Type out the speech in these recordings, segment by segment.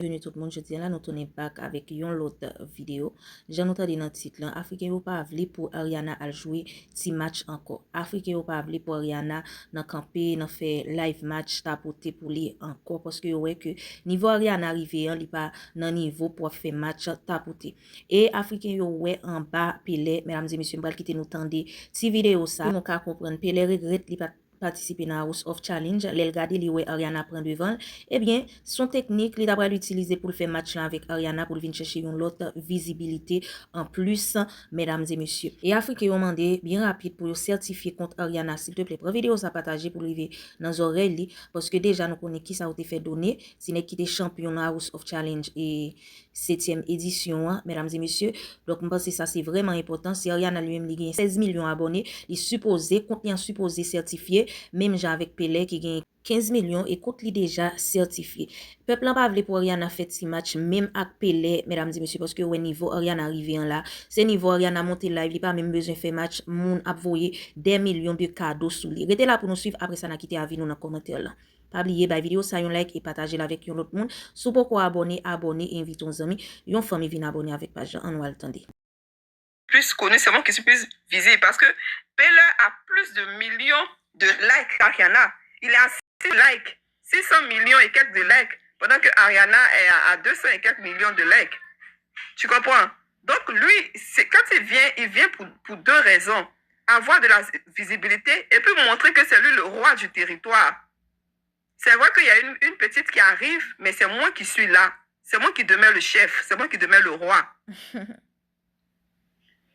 Bienvenue tout le monde, je tiens là nous tourner back avec une autre vidéo. Déjà nous dans le titre là, Africain yo pas vle pour Ariana à jouer ti match encore. Africain yo pas vle pour Ariana dans camper, dans faire live match tapoter pour lui encore parce que ouais que niveau Ariana arrivé hein, li pas dans niveau pour faire match tapoter. Et Africain yo ouais en bas Pelé, mesdames et messieurs, m'bral quitter nous tande ti vidéo ça. Nous ka comprendre Pelé regrette li pas participer dans House of Challenge, les regarder li ouais Ariana prend devant, eh bien son technique li d'après l'utiliser pour faire match là avec Ariana pour venir chercher une autre visibilité en plus, mesdames et messieurs. Et Afrique yo mandé bien rapide pour certifier contre Ariana, s'il te plaît, prends vidéo ça partager pour arriver dans oreilles parce que déjà nous connaissons qui ça a été fait donner, c'est n'est qui était champion dans House of Challenge et 7e édition, hein, mesdames et messieurs. Donc, je pense que ça, c'est vraiment important. Si Ariana lui-même, il gagne 16 millions d'abonnés, il supposé, contenu supposé certifié, même j'ai avec Pelé qui gagne 15 millions et compte li déjà certifié. Peuple n'a pas voulu pour Ariana fait ce match, même avec Pelé, mesdames et messieurs, parce que au niveau Ariana arrivé en là, c'est niveau Ariana monté live, il pas même besoin de faire match, moun a voyé des millions de cadeaux sous lui. Restez là pour nous suivre, après ça, n'a quitté avis nous dans les commentaires là. Pas oublier la vidéo, ça un like et partager avec un autre monde. Si vous pouvez abonner, invitez vos amis, une famille vienne abonner avec page en nous attendre. Plus connu, c'est moi qui suis plus visible parce que Pelé a plus de millions de likes qu'Ariana. Il a 6 likes, 600 millions et quelques de likes, pendant que Ariana est à 200 et quelques millions de likes. Tu comprends? Donc lui, quand il vient pour deux raisons. Avoir de la visibilité et puis montrer que c'est lui le roi du territoire. C'est vrai qu'il y a une petite qui arrive, mais c'est moi qui suis là. C'est moi qui demeure le chef. C'est moi qui demeure le roi.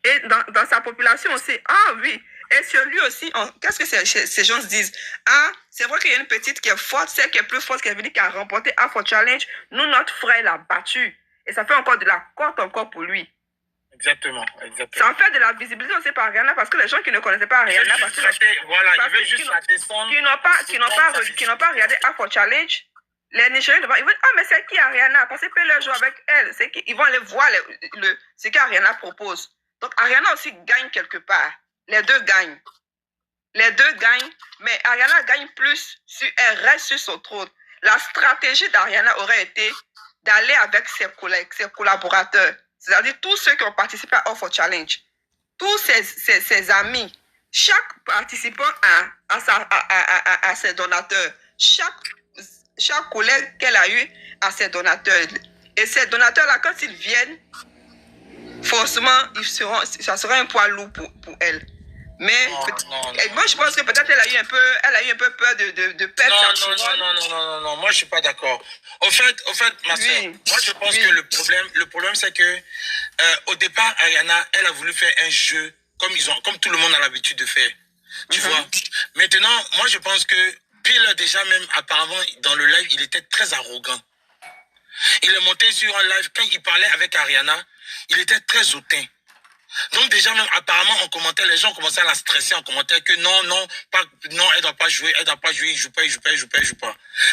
Et dans sa population aussi, ah oui. Et sur lui aussi, qu'est-ce que ces gens se disent? Ah, c'est vrai qu'il y a une petite qui est forte, celle qui est plus forte, qui a remporté Afro Challenge. Nous, notre frère l'a battu. Et ça fait encore de la cote encore pour lui. Exactement. Ça en fait de la visibilité aussi par Ariana parce que les gens qui ne connaissaient pas Ariana, parce il veut juste la descendre. Qui n'ont pas regardé Afro Challenge, les Nigériens ils vont dire, ah mais c'est qui Ariana? Parce que Pelé joue avec elle. Ils vont aller voir ce qu'Ariana propose. Donc Ariana aussi gagne quelque part. Les deux gagnent. Mais Ariana gagne plus si elle reste sur son trône. La stratégie d'Ariana aurait été d'aller avec ses collègues, ses collaborateurs. C'est-à-dire tous ceux qui ont participé à Afro Challenge, tous ses amis, chaque participant à ses donateurs, chaque collègue qu'elle a eu à ses donateurs. Et ces donateurs-là, quand ils viennent, forcément, ça sera un poids lourd pour elle. Mais moi, je pense que peut-être elle a eu un peu peur de perdre Non, moi je suis pas d'accord. Au fait, ma soeur, moi je pense que le problème c'est que au départ, Ariana, elle a voulu faire un jeu comme tout le monde a l'habitude de faire. Tu vois. Maintenant, moi je pense que Pile déjà même apparemment dans le live, il était très arrogant. Il est monté sur un live quand il parlait avec Ariana, il était très hautain. Donc déjà même apparemment en commentaire, les gens commençaient à la stresser en commentaire que non, elle doit pas jouer, il joue pas.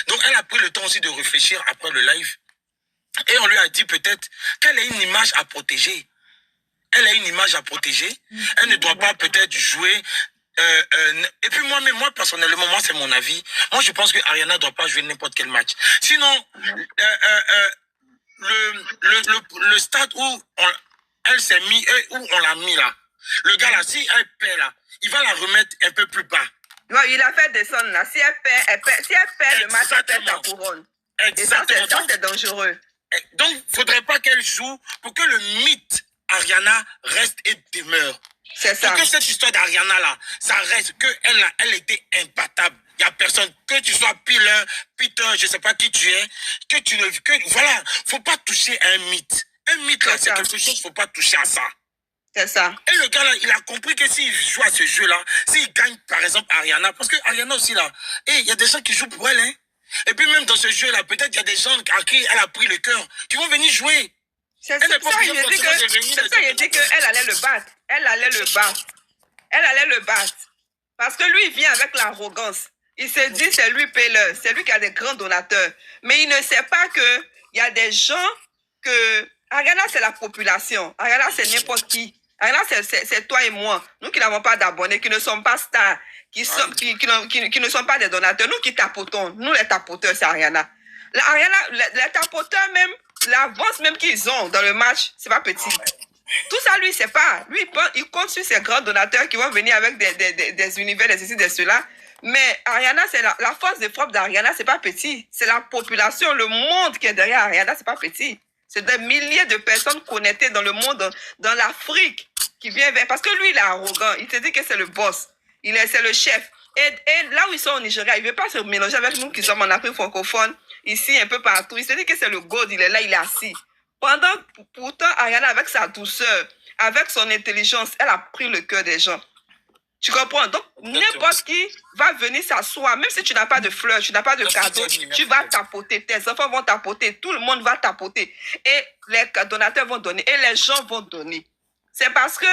Donc elle a pris le temps aussi de réfléchir après le live. Et on lui a dit peut-être qu'elle a une image à protéger. Elle ne doit pas peut-être jouer. Et puis moi personnellement, c'est mon avis. Moi je pense que Ariana ne doit pas jouer n'importe quel match. Sinon, le stade où elle s'est mis, où on l'a mis là. Le gars là, si elle perd là, il va la remettre un peu plus bas. Non, il a fait descendre là. Si elle perd le match, elle perd sa couronne. Exactement. Et ça, c'est dangereux. Donc, il ne faudrait pas qu'elle joue pour que le mythe Ariana reste et demeure. C'est ça. Pour que cette histoire d'Ariana là, ça reste, elle était imbattable. Il n'y a personne, que tu sois Peter, je ne sais pas qui tu es, voilà, faut pas toucher à un mythe. Un mythe là, c'est quelque chose, il ne faut pas toucher à ça. C'est ça. Et le gars là, il a compris que s'il joue à ce jeu là, s'il gagne par exemple Ariana, parce que Ariana aussi là, il y a des gens qui jouent pour elle, hein. Et puis même dans ce jeu là, peut-être il y a des gens à qui elle a pris le cœur, qui vont venir jouer. C'est ça, il dit qu'elle allait le battre. Elle allait le battre. Parce que lui, il vient avec l'arrogance. Il se dit, c'est lui Pelé, c'est lui qui a des grands donateurs. Mais il ne sait pas qu'il y a des gens que... Ariana, c'est la population. Ariana, c'est n'importe qui. Ariana, c'est toi et moi. Nous qui n'avons pas d'abonnés, qui ne sommes pas stars, qui ne sont pas des donateurs. Nous qui tapotons. Nous, les tapoteurs, c'est Ariana. Ariana, les tapoteurs même, l'avance même qu'ils ont dans le match, c'est pas petit. Tout ça, lui, c'est pas. Lui, il compte sur ses grands donateurs qui vont venir avec des univers, des ceci, des cela. Mais Ariana, c'est la force de frappe d'Ariana, c'est pas petit. C'est la population, le monde qui est derrière Ariana, c'est pas petit. C'est des milliers de personnes connectées dans le monde, dans l'Afrique, qui viennent vers. Parce que lui, il est arrogant. Il te dit que c'est le boss. C'est le chef. Et là où ils sont au Nigeria, il ne veut pas se mélanger avec nous qui sommes en Afrique francophone, ici, un peu partout. Il se dit que c'est le God, il est là, il est assis. Pourtant, Ariana, avec sa douceur, avec son intelligence, elle a pris le cœur des gens. Tu comprends? Donc, n'importe qui va venir s'asseoir, même si tu n'as pas de fleurs, tu n'as pas de cadeaux, tu vas tapoter, tes enfants vont tapoter, tout le monde va tapoter. Et les donateurs vont donner, et les gens vont donner. C'est parce que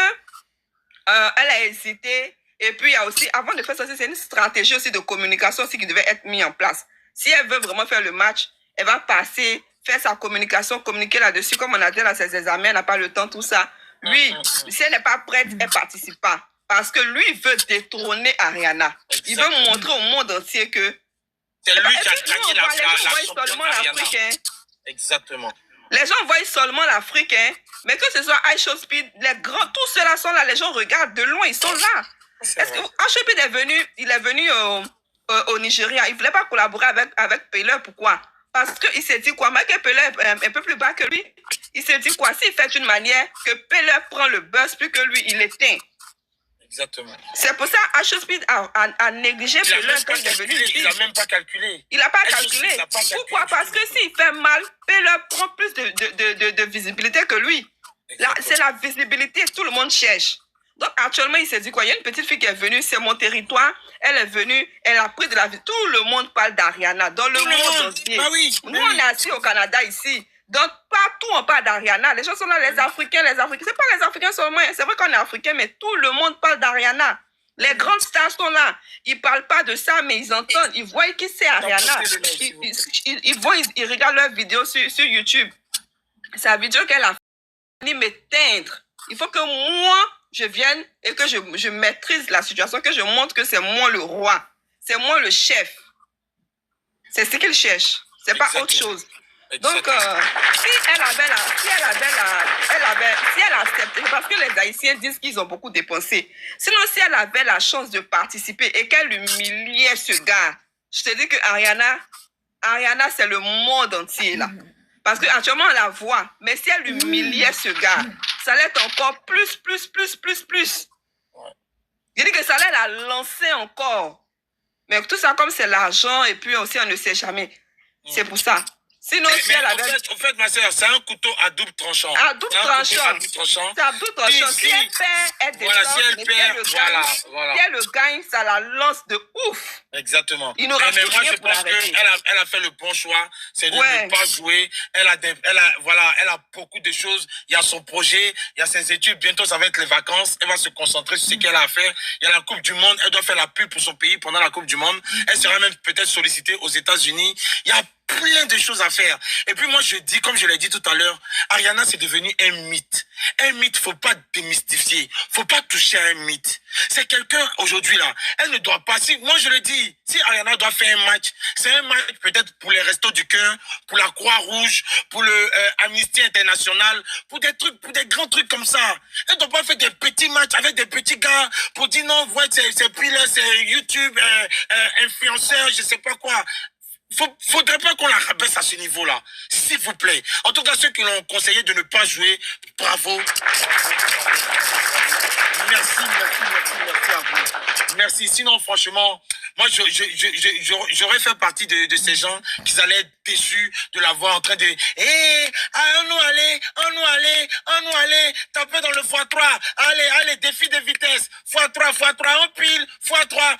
elle a hésité. Et puis, il y a aussi, avant de faire ça, c'est une stratégie aussi de communication aussi qui devait être mise en place. Si elle veut vraiment faire le match, elle va passer, faire sa communication, communiquer là-dessus, comme on a dit là, ses examens, elle n'a pas le temps, tout ça. Lui, si elle n'est pas prête, elle ne participe pas. Parce que lui, il veut détrôner Ariana. Il veut montrer au monde entier que... C'est lui qui a gagné la seulement l'Afrique. Hein. Exactement. Les gens voient seulement l'Afrique, hein. Mais que ce soit iShowSpeed, les grands, tous ceux-là sont là. Les gens regardent de loin, ils sont là. Est-ce que iShowSpeed est venu au Nigeria. Il ne voulait pas collaborer avec Pele. Pourquoi? Parce qu'il s'est dit quoi? Michael Pele est un peu plus bas que lui. Il s'est dit quoi? S'il fait une manière que Pele prend le buzz, plus que lui, il éteint. Exactement. C'est pour ça iShowSpeed a négligé Pele quand il est venu. Il n'a même pas calculé. Il n'a pas calculé. Pourquoi? Parce que s'il fait mal, Pele prend plus de visibilité que lui. C'est la visibilité que tout le monde cherche. Donc actuellement, il s'est dit quoi? Il y a une petite fille qui est venue, c'est mon territoire. Elle est venue, elle a pris de la vie. Tout le monde parle d'Ariana dans le monde entier. Ah oui, nous, on est assis au Canada ici. Donc, partout, on parle d'Ariana. Les gens sont là, les Africains. C'est pas les Africains seulement. C'est vrai qu'on est Africains, mais tout le monde parle d'Ariana. Les grandes stars sont là. Ils ne parlent pas de ça, mais ils entendent. Ils voient qui c'est Ariana. Ils regardent leurs vidéos sur YouTube. Sa vidéo qu'elle a fait m'éteindre. Il faut que moi, je vienne et que je maîtrise la situation, que je montre que c'est moi le roi. C'est moi le chef. C'est ce qu'il cherche. C'est pas autre chose. Donc, si elle accepté, parce que les Haïtiens disent qu'ils ont beaucoup dépensé. Sinon, si elle avait la chance de participer et qu'elle humiliait ce gars, je te dis que Ariana, c'est le monde entier là. Parce qu'actuellement, on la voit. Mais si elle humiliait ce gars, ça allait être encore plus. Je dis que ça allait la lancer encore. Mais tout ça, comme c'est l'argent, et puis aussi, on ne sait jamais. C'est pour ça. Sinon, si elle avait... En fait, ma soeur, c'est un couteau à double tranchant. À double tranchant. C'est à double tranchant. Si elle perd, elle descend. Voilà, si elle perd, voilà. Si elle le gagne, ça la lance de ouf. Exactement. Il n'aura mais moi, rien je pour pense arrêter. qu'elle a fait le bon choix. C'est de ne pas jouer. Elle a beaucoup de choses. Il y a son projet, il y a ses études. Bientôt, ça va être les vacances. Elle va se concentrer sur ce qu'elle a à faire. Il y a la Coupe du Monde. Elle doit faire la pub pour son pays pendant la Coupe du Monde. Elle sera même peut-être sollicitée aux États-Unis. Il y a plein de choses à faire. Et puis moi, je dis, comme je l'ai dit tout à l'heure, Ariana, c'est devenu un mythe. Un mythe, faut pas démystifier. Faut pas toucher à un mythe. C'est quelqu'un, aujourd'hui, là, elle ne doit pas... Moi, je le dis, si Ariana doit faire un match, c'est un match peut-être pour les Restos du Cœur, pour la Croix-Rouge, pour le Amnesty International, pour des trucs, pour des grands trucs comme ça. Elle ne doit pas faire des petits matchs avec des petits gars pour dire non, ouais, c'est puis là, c'est YouTube, influenceur, je sais pas quoi. Faudrait pas qu'on la rabaisse à ce niveau-là. S'il vous plaît. En tout cas, ceux qui l'ont conseillé de ne pas jouer, bravo. Merci à vous. Merci. Sinon, franchement, moi, j'aurais fait partie de ces gens qui allaient être déçus de la voir en train de... on nous allait, taper dans le x3. Allez, défi de vitesse. x3, on pile, x3.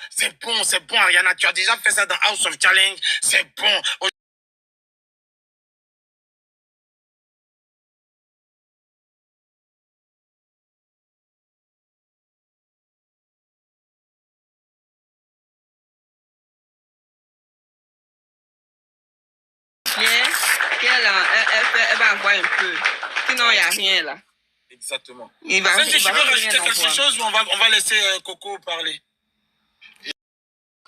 C'est bon, Ariana. Tu as déjà fait ça dans House of Challenge. C'est bon. Elle va avoir un peu. Sinon, il n'y a rien là. Exactement. Tu veux rajouter quelque chose ou on va laisser Coco parler?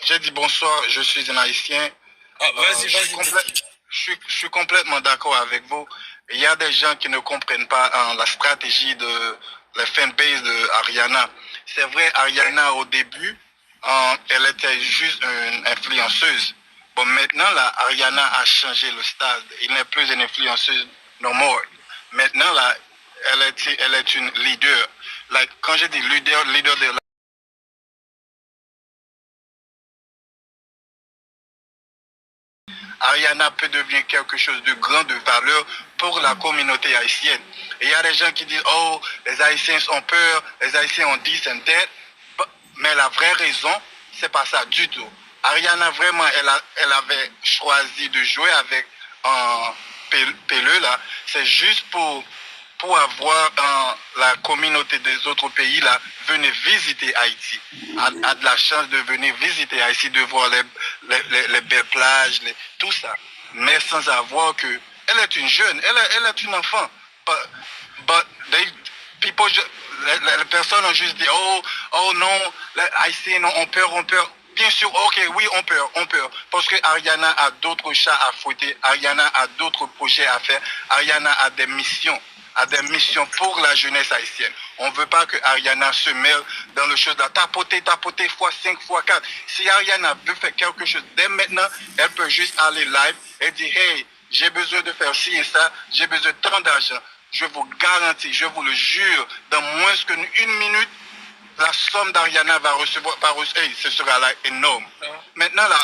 J'ai dit bonsoir, je suis un Haïtien. Vas-y. je suis complètement d'accord avec vous. Il y a des gens qui ne comprennent pas la stratégie de la fanbase de Ariana. C'est vrai, Ariana, au début, elle était juste une influenceuse. Bon, maintenant, là, Ariana a changé le stade. Il n'est plus une influenceuse no more. Maintenant, là, elle est une leader. Like, quand je dis leader de la Ariana peut devenir quelque chose de grand, de valeur pour la communauté haïtienne. Et il y a des gens qui disent, oh, les Haïtiens ont peur, les Haïtiens ont dit, c'est tête. Mais la vraie raison, c'est pas ça du tout. Ariana, vraiment, elle avait choisi de jouer avec Pelé, là. C'est juste pour avoir la communauté des autres pays là venir visiter Haïti, a de la chance de venir visiter Haïti, de voir les belles plages, tout ça, mais sans avoir que elle est une jeune, elle est une enfant. But people, les personnes ont juste dit oh non, les Haïtiens ont peur. Bien sûr, ok, oui, on peur. Parce que Ariana a d'autres chats à fouetter, Ariana a d'autres projets à faire, Ariana a des missions pour la jeunesse haïtienne. On ne veut pas que Ariana se mêle dans le chose de tapoter x5, x4. Si Ariana veut faire quelque chose dès maintenant, elle peut juste aller live et dire, hey, j'ai besoin de faire ci et ça, j'ai besoin de tant d'argent. Je vous garantis, je vous le jure, dans moins qu'une minute, la somme d'Ariana va recevoir, ce sera là énorme. Maintenant là,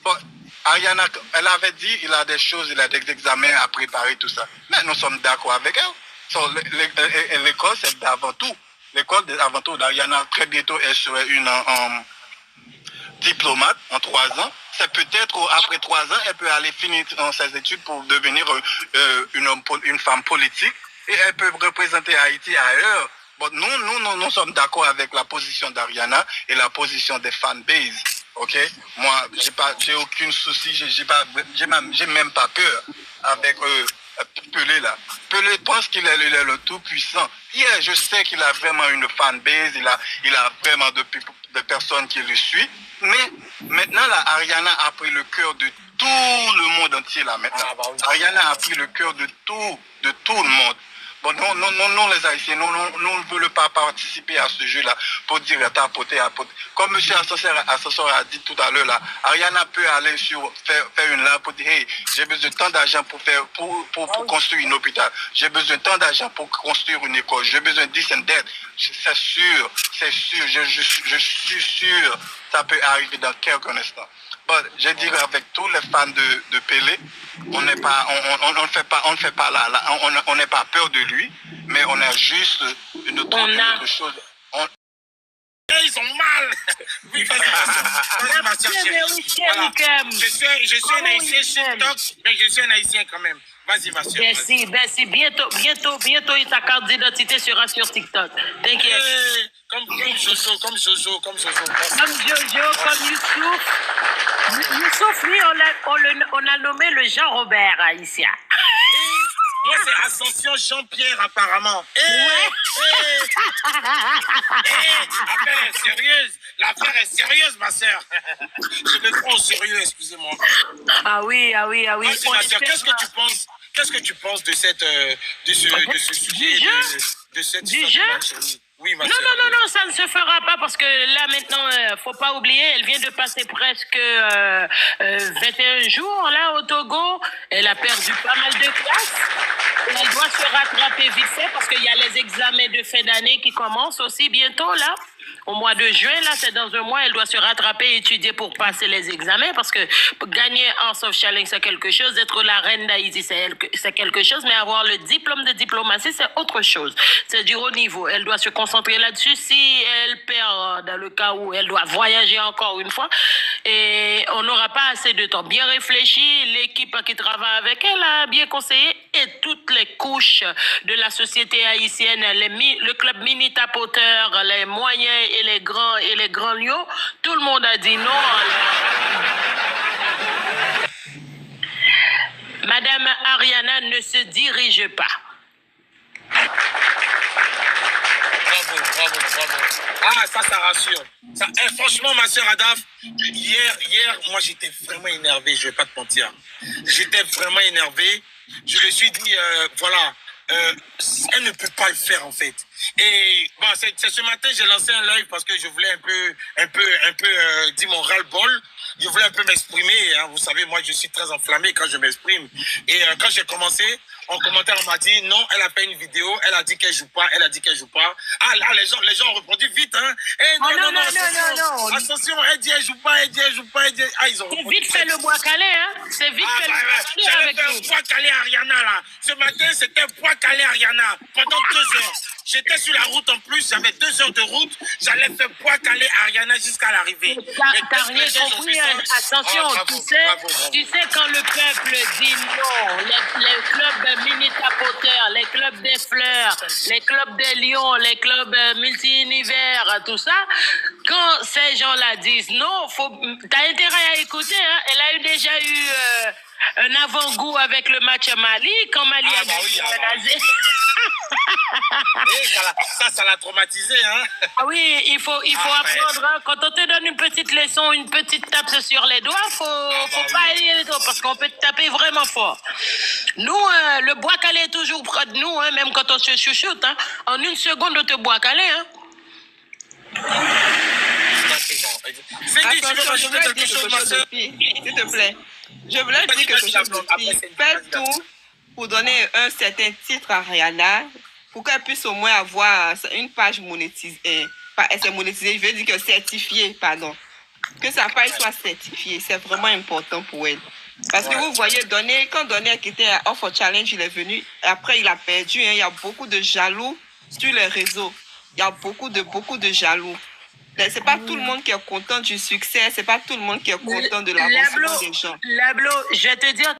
bon, Ariana, elle avait dit, il a des choses, il a des examens à préparer, tout ça. Mais nous sommes d'accord avec elle. So, l'école, c'est d'avant tout. L'école, avant tout, d'Ariana, très bientôt, elle serait une diplomate en 3 ans. C'est peut-être après 3 ans, elle peut aller finir ses études pour devenir une femme politique. Et elle peut représenter Haïti ailleurs. Bon, nous sommes d'accord avec la position d'Ariana et la position des fanbases. Ok? Moi, j'ai aucun souci, j'ai même pas peur avec Pelé là. Pelé pense qu'il est le tout puissant. Yeah, je sais qu'il a vraiment une fanbase, il a vraiment de personnes qui le suivent. Mais maintenant là, Ariana a pris le cœur de tout le monde entier là maintenant. Ariana a pris le cœur de tout le monde. Bon, non, les Haïtiens, nous ne voulons pas participer à ce jeu-là pour dire tapoter. Comme M. Assessor a dit tout à l'heure, là, Ariana peut aller faire une live pour dire, hey, j'ai besoin de tant d'argent pour construire un hôpital. J'ai besoin de tant d'argent pour construire une école. J'ai besoin de 10 and that. C'est sûr, je suis sûr, ça peut arriver dans quelques instants. Je dirais avec tous les fans de Pelé, on n'est pas, on n'est pas peur de lui, mais on a juste une autre chose. Ils ont mal. Oui, vas-y, ma chérie. Voilà. Je suis un haïtien sur TikTok, mais je suis un haïtien quand même. Vas-y, ma chérie. Merci. Bientôt, ta carte d'identité sera sur TikTok. T'inquiète. Comme Jojo. Comme Jojo, comme Youssouf. Youssouf, lui, on a nommé le Jean-Robert haïtien. Moi, c'est Ascension Jean-Pierre, apparemment. L'affaire est sérieuse, ma soeur. Je me prends au sérieux, excusez-moi. Ah oui. Vas-y, ma soeur, qu'est-ce que tu penses de ce sujet, de cette jeu? Oui, ma non, ça ne se fera pas parce que là maintenant, faut pas oublier, elle vient de passer presque 21 jours là au Togo. Elle a perdu pas mal de classes. Elle doit se rattraper vite fait parce qu'il y a les examens de fin d'année qui commencent aussi bientôt là. Au mois de juin, là, c'est dans un mois, elle doit se rattraper et étudier pour passer les examens parce que gagner en Soft Challenge, c'est quelque chose. Être la reine d'Haïti, c'est quelque chose. Mais avoir le diplôme de diplomatie, c'est autre chose. C'est du haut niveau. Elle doit se concentrer là-dessus. Si elle perd, dans le cas où elle doit voyager encore une fois, et on n'aura pas assez de temps. Bien réfléchi, l'équipe qui travaille avec elle a bien conseillé et toutes les couches de la société haïtienne, le club mini tapoteur, les moyens et les grands lions, tout le monde a dit non. Madame Ariana ne se dirige pas. bravo. Ah, ça rassure. Ça, franchement, ma soeur Adaf, hier, moi, j'étais vraiment énervé, je vais pas te mentir. J'étais vraiment énervé. Je me suis dit, voilà, elle ne peut pas le faire, en fait. Et bon, c'est ce matin, j'ai lancé un live parce que je voulais un peu dire mon ras-le-bol. Je voulais un peu m'exprimer. Hein. Vous savez, moi, je suis très enflammé quand je m'exprime. Et quand j'ai commencé, en commentaire, on m'a dit non, elle a fait une vidéo, elle a dit qu'elle joue pas, Ah là, les gens ont répondu vite, hein. Eh, non. Attention, elle dit elle joue pas. Ah, ils ont c'est vite fait le bois calé, hein. C'est vite fait le bois calé avec nous. J'allais faire bois calé à Ariana, là. Ce matin, c'était bois calé à Ariana pendant 2 heures. J'étais sur la route en plus, j'avais 2 heures de route. J'allais faire bois calé à Ariana jusqu'à l'arrivée. T'as rien compris, hein. Attention, tu sais quand le peuple dit non, les clubs mini-tapoteurs, les clubs des fleurs, les clubs des lions, les clubs multi-univers, tout ça, quand ces gens-là disent non, t'as intérêt à écouter, hein. Elle a déjà eu un avant-goût avec le match à Mali, quand Mali a gagné. Ça l'a traumatisé, hein. Ah oui, il faut apprendre. Hein. Quand on te donne une petite leçon, une petite tape sur les doigts, faut pas aller trop parce qu'on peut te taper vraiment fort. Nous, le bois calé est toujours près de nous, hein, même quand on se chuchote. Hein. En 1 seconde, on te bois calé. Hein. Attends, je voulais dire quelque chose de pire, s'il te plaît. Je voulais dire quelque chose de pire. Faites tout pour donner un certain titre à Rihanna, pour qu'elle puisse au moins avoir une page monétisée. C'est monétisé, je veux dire que certifiée, pardon. Que sa page soit certifiée, c'est vraiment important pour elle. Parce que vous voyez, quand Donné a quitté Off for Challenge, il est venu, après il a perdu, hein, il y a beaucoup de jaloux sur les réseaux. Il y a beaucoup de jaloux. C'est pas tout le monde qui est content du succès, c'est pas tout le monde qui est content de l'avancement des gens. Lablo, je vais te dire